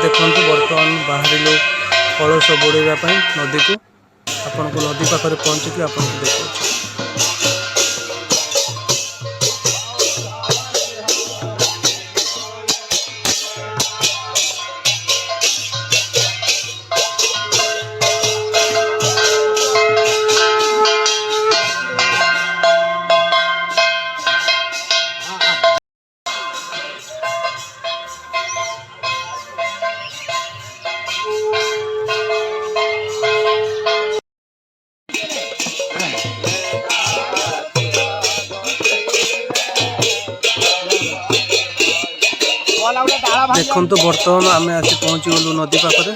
देखते बर्तमान बाहर कलश बुड़ाई नदी को आपन को नदी पाखे पहुँचिकी आपको देखा देखो बर्तमान आम आसी पहुँची गलु नदी पाखे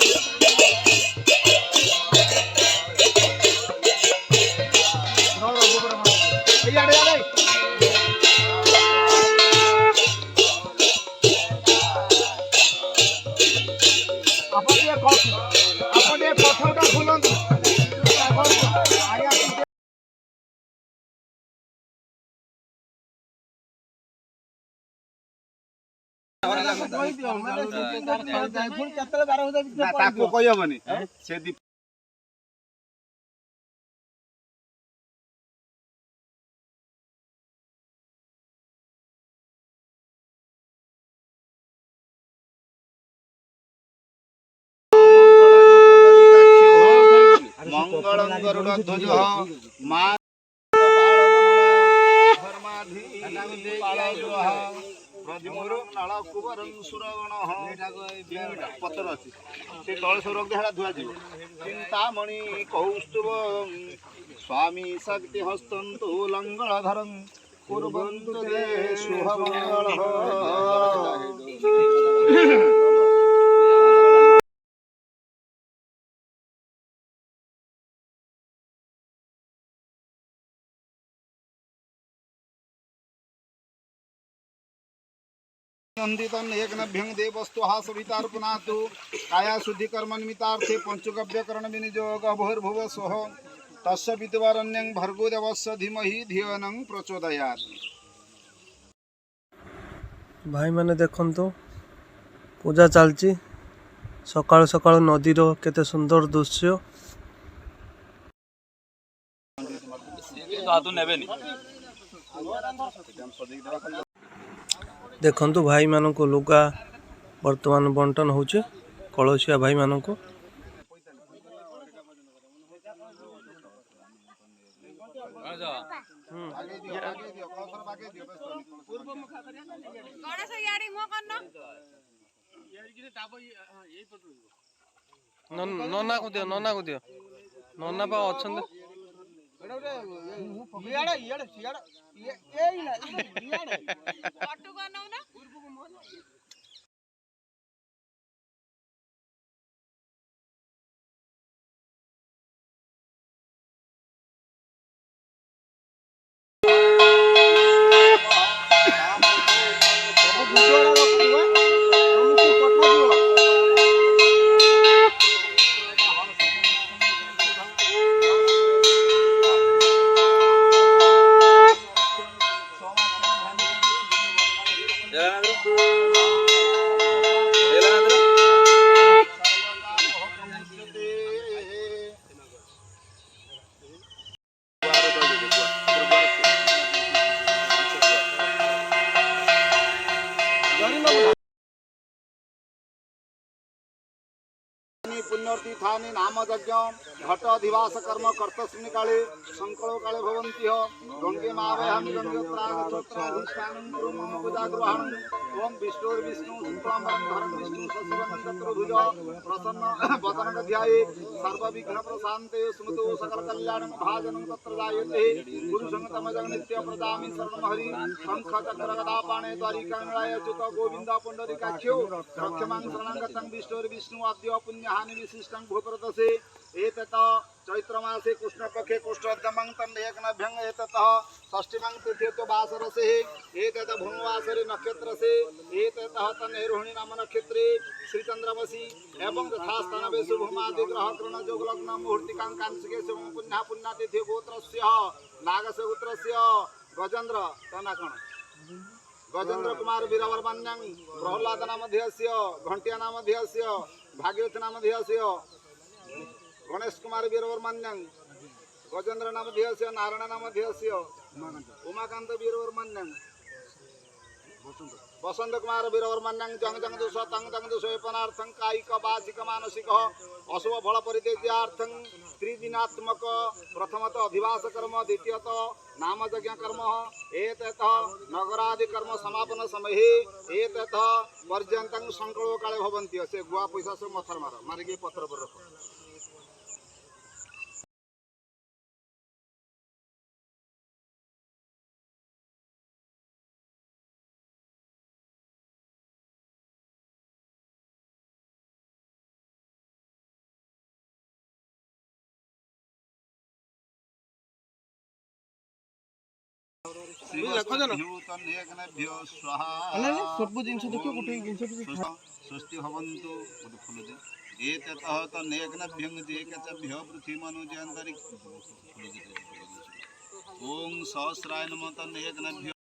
पतर अच्छी से तल सब रख दे धुआ जीव चिंतामणि कौस्तुभ स्वामी शक्ति हस्तंतु लंगलधरं कुर्वन्तु ते शुभमंगलः। नंदितन एक नभ्यं देवस्तुहा सवितार्पणातु काया शुद्धि कर्मनिमित्तार्थे पंचगव्यकरण विनियोग भूर्भुव स्वः तस्य विद्वारण्यं भर्गो देवस्य धीमहि धियो प्रचोदयात्। भाई माने देखंतो पूजा चलची सकाळ सकाळ नदीर केते सुंदर दृश्य देखंतु भाई मानन को लुगा वर्तमान बंटन होचे कलसिया भाई मानन को नन्ना को दियो ନନା ପା ଅଛନ୍ତି। पुण्यतीर्थानि नाम यज्ञ घट अधिवास कर्म कर्तस्मिन् काले संकलो काले भवन्ति गंगे मावयामि गंगोत्रागतोत्राधिष्ठानं कुरु मम पूजाग्रहणं ओम विष्णु शुक्लाम्बरं धरं विष्णु शशिवर्णं चतुर्भुज प्रसन्न वदनं ध्याये सर्वविघ्न प्रशान्ते स्मृतो सकल कल्याणं भाजनं तत्र जायते पुरुषोत्तम जगन्नित्य प्रदामि शरणं हरि शंख चक्र गदा पाणे द्वारिकांगलाय च्युत गोविंद पुंडरीकाख्यो रक्षमां शरणागतं विष्णु अद्य पुण्यहानि विशिष्टं भूप्रदसे एतत चैत्र मासे कृष्ण पक्षे कृष्णोद्यमं तन्नेकनभ्यं एततः षष्ठीमं तिथ्यतो वासरसे एतत भूमवासरे नक्षत्रसे एततः तन्नेरोहिणी नाम नक्षत्रे श्रीचंद्रमसि एवं यथास्थानवे शुभमादि ग्रह कर्ण जोग लग्न मुहूर्तिकां कांसिके शुभं पुण्य पुण्यतिथि गोत्रस्य नागस्य गोत्रस्य गजेन्द्र तनाकण गजेन्द्र कुमार वीरवर्मण्यं प्रहलाद नाम ध्यस्य घंटिया नाम ध्यस्य भागीरथ नाम ध्यस्य गणेश कुमार वीरवर्मण्यं गजेन्द्र नाम ध्यस्य नारायण नाम ध्यस्य उमाकांत वीरवर्मण्यं वसंत कुमार वीरवर्मण्यं जंग जंग दोष तंग जंग दोष वेपनार्थं कायिक वाचिक मानसिक अशुभ फल परित्यागार्थं त्रिदिनात्मक प्रथमत अधिवास कर्म द्वितीयत नाम यज्ञ कर्म एततः नगरादि कर्म समापन समये एततः पर्यंतं संकल्प काले भवन्ति से गुआ पैसा से मथर मार मारिके पत्र पर रख ସବୁ ଜିନିଷ ଦେଖିବ ଗୋଟେ ଜିନିଷ ସୃଷ୍ଟି ହବନ୍ତୁ ଗୋଟେ ଫୁଲ ଯେ ଏତତଃ ତ ନେକନଭ୍ୟଂ ଯେ କଚଭ୍ୟ ପୃଥିମନୁଜ ଅନ୍ତରିକ୍ଷ ଓಂ ସହସ୍ରାୟ ନମଃ ତ ନେକନଭ୍ୟ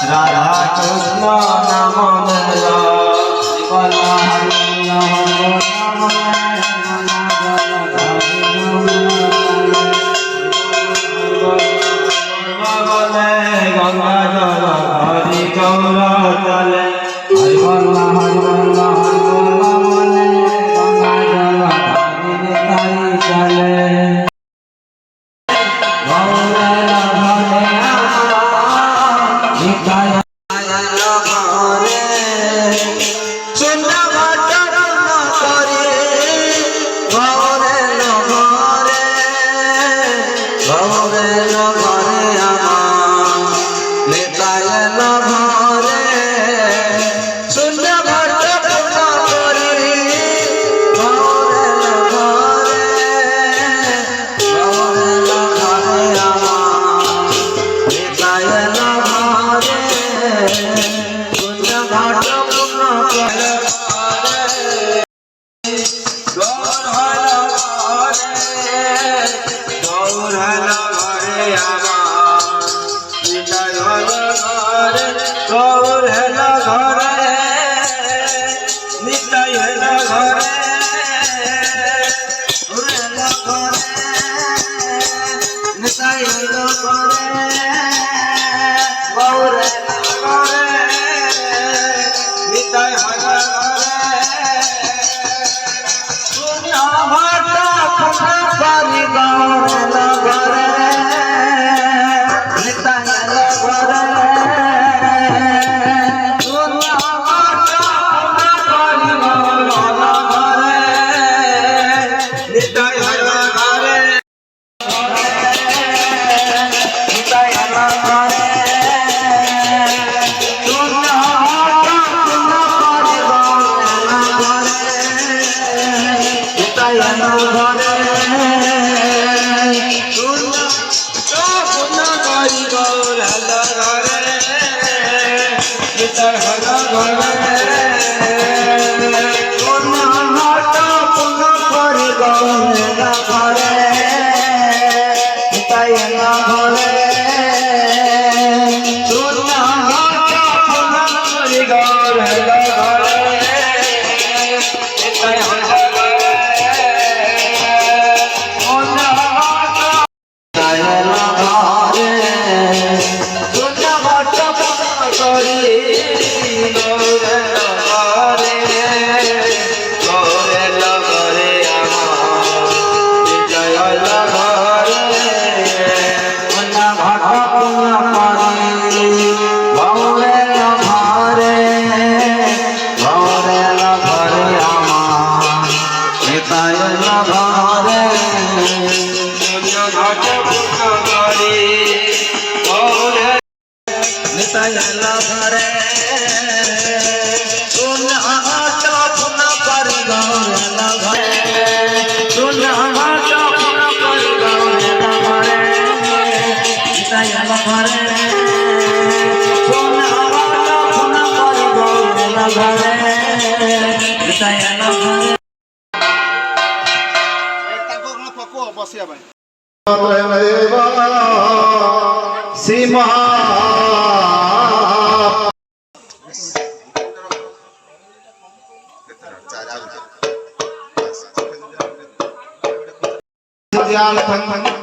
রাধা কৃষ্ণ নাম গঙ্গা জল হরি গৌর চলে হরিবল্লা হরিবল্লা হরিবল্লা বলে গঙ্গা জল হরি নিতাই চলে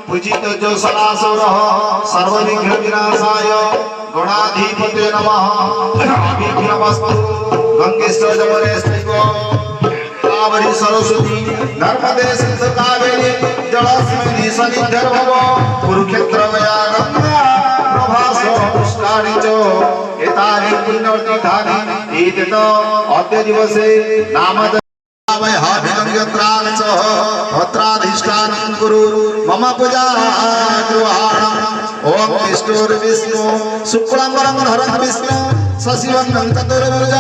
पूजित जो सदासुर सर्वविघ्न विनाशाय गणाधिपते नमः विघ्नवस्तु गंगेश्वर जमुने कावरी सरस्वती नर्मदे सिंधु कावेरी जलस्मिन् सन्निधिर् भव कुरुक्षेत्र मया गंगा प्रभासो पुष्करिणी च एतानि पुण्यतीर्थानि एतत् अद्य दिवसे नामद भद्राधिष्ठानं कुरु मम पूजा ओम विष्णु शुक्लांबरं धरं विष्णु शशिवर्णं चतुर्भुज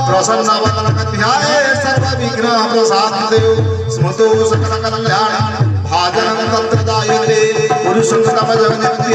प्रसन्नवदनकध्याये सर्वविघ्नप्रशान्ते स्मृतो सकलकल्याणं भाजनं तत्र दायते पुरुषं तमजन्यते।